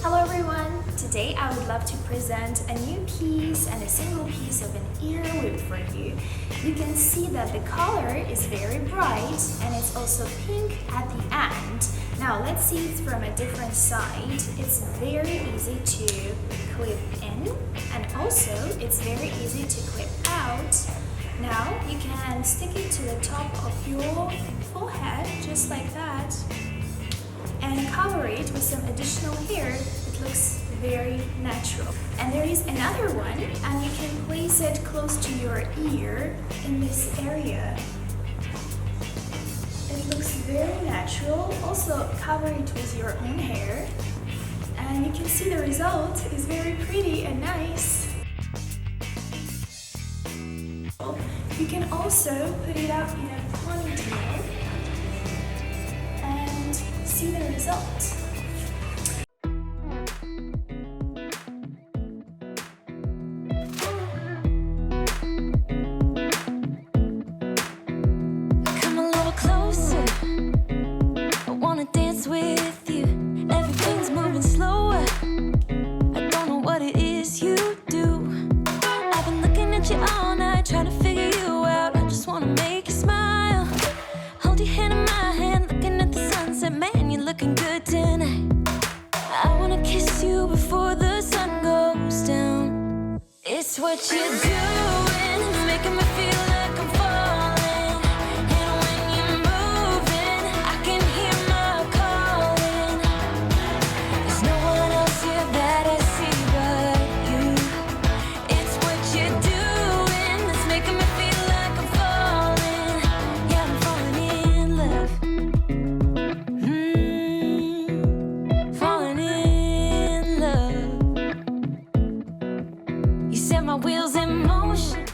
Hello everyone! Today I would love to present a new piece and a single piece of an ear loop for you. You can see that the color is very bright and it's also pink at the end. Now let's see it from a different side. It's very easy to clip in and also it's very easy to clip out. Now you can stick it to the top of your forehead just like that and cover it with some additional hair. It looks very natural. And there is another one, and you can place it close to your ear in this area. It looks very natural. Also cover it with your own hair, and you can see the result is very pretty and nice. You can also put it up in a ponytail and see the result. Come a little closer, I wanna dance with you. Everything's moving slower, I don't know what it is you do. I've been looking at you all night, trying to figure you out. I just wanna make you smile. Hold your hand in my hand, looking at the sunset. Man, you're looking good tonight. I wanna kiss you before the sun goes down. It's what you're doing, it's making me feel like I'm falling. And when you're moving, I can hear my calling. There's no one else here that I see but you. It's what you're doing, it's making me feel like I'm falling. Yeah, I'm falling in love. Falling in love. You set my wheels in motion.